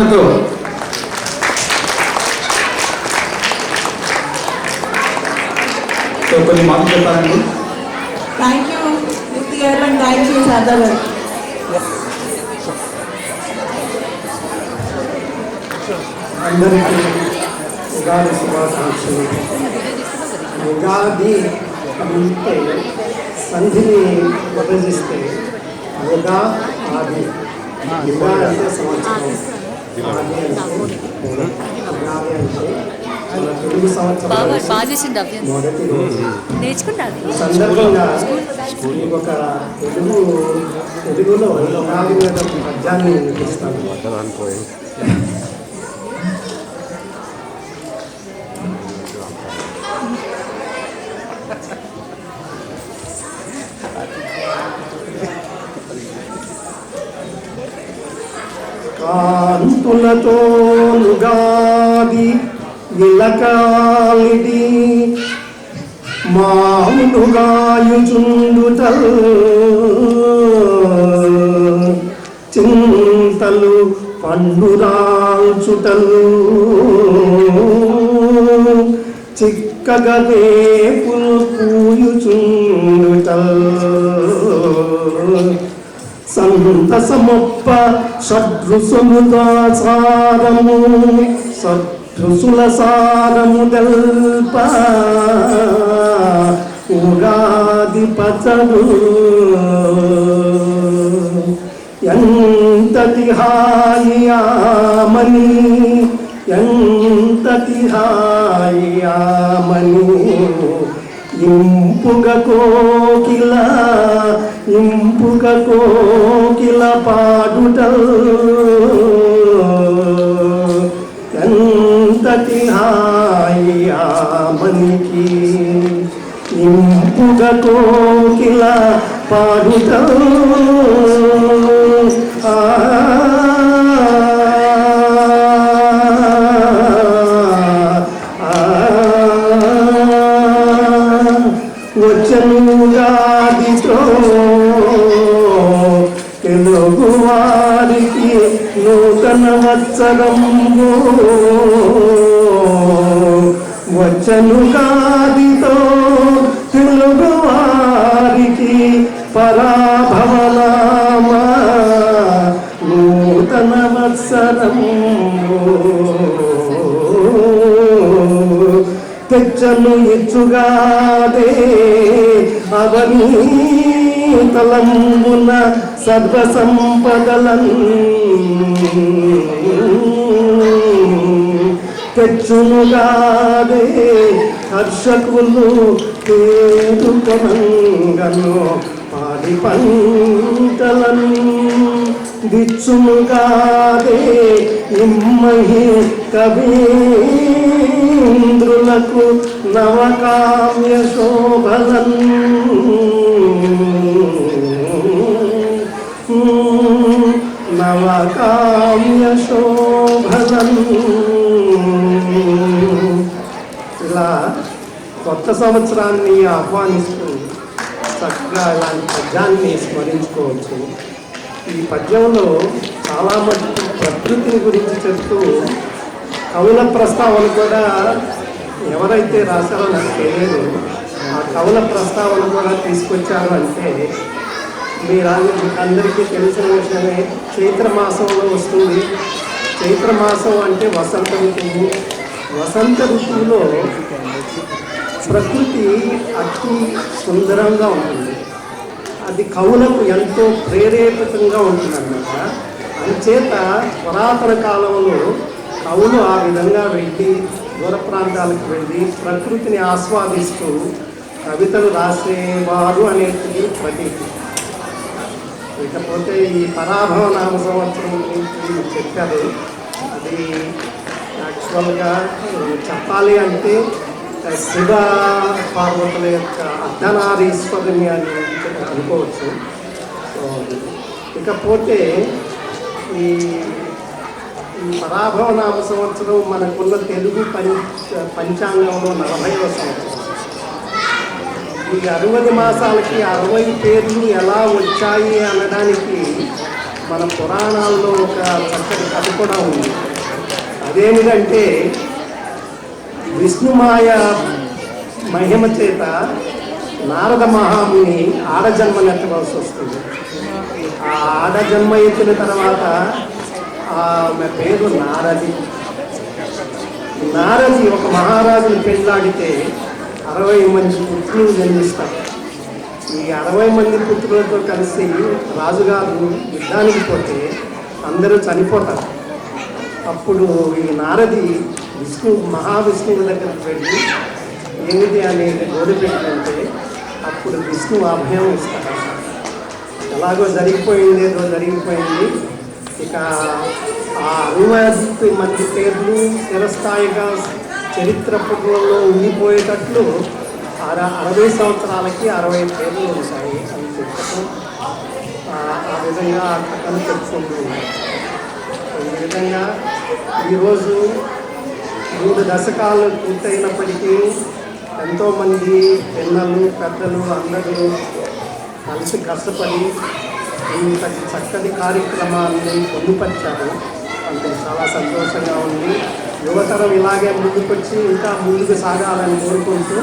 చప్పట్లతో కొన్ని మాటలు చెప్పాలండి. థ్యాంక్ యూ మూర్తి గారు అండ్ థ్యాంక్ యూ శారదా గారు. అందరికీ ఉగాది శుభాకాంక్షలు. ఉగాది అంటే సంధిని విభజిస్తే ఉగా ఆది. యుగా అంటే సంవత్సరం, ఆది అంటే ఉగాది అంటే మన తెలుగు సంవత్సరం మొదటి రోజు. సందర్భంగా మీకు ఒక తెలుగులో ఉగాది మీద పద్యాన్ని వినిపిస్తాను. కాంతులతో ఉగాది విలకాలిది మాములుగాయుచుండుటల్ చింతలు పండురాల్చుటలు చిక్కగా వేపులు పూయుచుండుటల్ సంతసమొప్ప షడ్రుసులుదాసారము షడ్రుసుల సారము దల్ప ఉగాది పచడు ఎంతటి హాయియామని ఎంతటి హాయియామని ఇంపుగ కోకిల పాడుటల్ ఎంతటి హాయియామనికి ఇంపుగ కోకిల పాడుటల్ వచ్చనుగాదితో తెలుగు వారికి నూతన వత్సరము వచ్చనుగాదితో తెలుగు వారికి పరాభవనామ నూతన వత్సరము తెచ్చను ఇచ్చుగాదే అవనీ తలంబున సర్వ సంపదలను తెచ్చునుగాదే హర్షకులు పేరుకొనంగను పాడి పంటలను దిచ్చునుగాదే ఇమ్మహి కవీంద్రులకు నవకావ్య శోభలన్ నవకావ్య శోభలన్. ఇలా కొత్త సంవత్సరాన్ని ఆహ్వానిస్తూ చక్కగా ఇలాంటి పద్యాన్ని స్మరించుకోవచ్చు. ఈ పద్యంలో చాలా మటుకు ప్రకృతిని గురించి చెప్తూ కవుల ప్రస్తావన కూడా ఎవరైతే రాశారో నాకు తెలియదు. ఆ కవుల ప్రస్తావన కూడా తీసుకొచ్చారు అంటే మీరు అందరికీ తెలిసిన విషయమే. చైత్రమాసంలో వస్తుంది. చైత్రమాసం అంటే వసంత ఋతువు. వసంత ఋతువులో ప్రకృతి అతి సుందరంగా ఉంటుంది. అది కవులకు ఎంతో ప్రేరేపితంగా ఉంటుందన్నమాట. అందుచేత పురాతన కాలంలో కవులు ఆ విధంగా వెళ్ళి దూర ప్రాంతాలకు వెళ్ళి ప్రకృతిని ఆస్వాదిస్తూ కవితలు రాసేవారు అనేది ప్రతీతి. ఇకపోతే ఈ పరాభవ నామ సంవత్సరం గురించి చెప్పారు. అది యాక్చువల్గా చెప్పాలి అంటే శివ పార్వతుల యొక్క అర్ధనారీశ్వరుని అని అనుకోవచ్చు. ఇకపోతే ఈ పరాభవ నామ సంవత్సరం మనకున్న తెలుగు పంచాంగంలో 40వ సంవత్సరం. ఈ 60 మాసాలకి 60 పేర్లు ఎలా వచ్చాయి అనడానికి మన పురాణాల్లో ఒక చక్కటి కథ కూడా ఉంది. అదేమిటంటే విష్ణుమాయ మహిమ చేత నారద మహాముని ఆడజన్మనెత్తవలసి వస్తుంది. ఆ ఆడజన్మ ఎత్తిన తర్వాత ఆమె పేరు నారది. నారది ఒక మహారాజుని పెళ్ళాడితే 60 మంది పుత్రులు జన్మిస్తారు. ఈ 60 మంది పుత్రులతో కలిసి రాజుగారు యుద్ధానికి పోతే అందరూ చనిపోతారు. అప్పుడు ఈ నారది మహావిష్ణువు దగ్గరికి వెళ్ళి ఏమిటి అనేది గోడిపెట్టింటే అప్పుడు విష్ణువు అభయం ఇస్తారు. ఎలాగో జరిగిపోయింది, ఏదో జరిగిపోయింది. ఇక ఆ 60 మంది పేర్లు చిరస్థాయిగా చరిత్ర పుటలలో ఉండిపోయేటట్లు 60 సంవత్సరాలకి 60 పేర్లు ఉంటాయి అని చెప్పడం ఆ విధంగా ఆ కథను చెప్పుకుంటూ ఉంటాయి. ఈ విధంగా ఈరోజు 3 దశకాలు పూర్తయినప్పటికీ ఎంతోమంది పిల్లలు పెద్దలు అందరూ కలిసి కష్టపడి ఇంత చక్కటి కార్యక్రమాన్ని పొందుపరిచారు. అందుకు చాలా సంతోషంగా ఉంది. యువతరం ఇలాగే ముందుకొచ్చి ఇంకా ముందుకు సాగాలని కోరుకుంటూ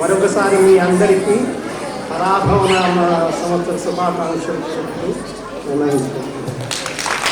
మరొకసారి మీ అందరికీ పరాభవనామ సంవత్సర శుభాకాంక్షలు చెప్తూ నిర్ణయించుకుంటాం.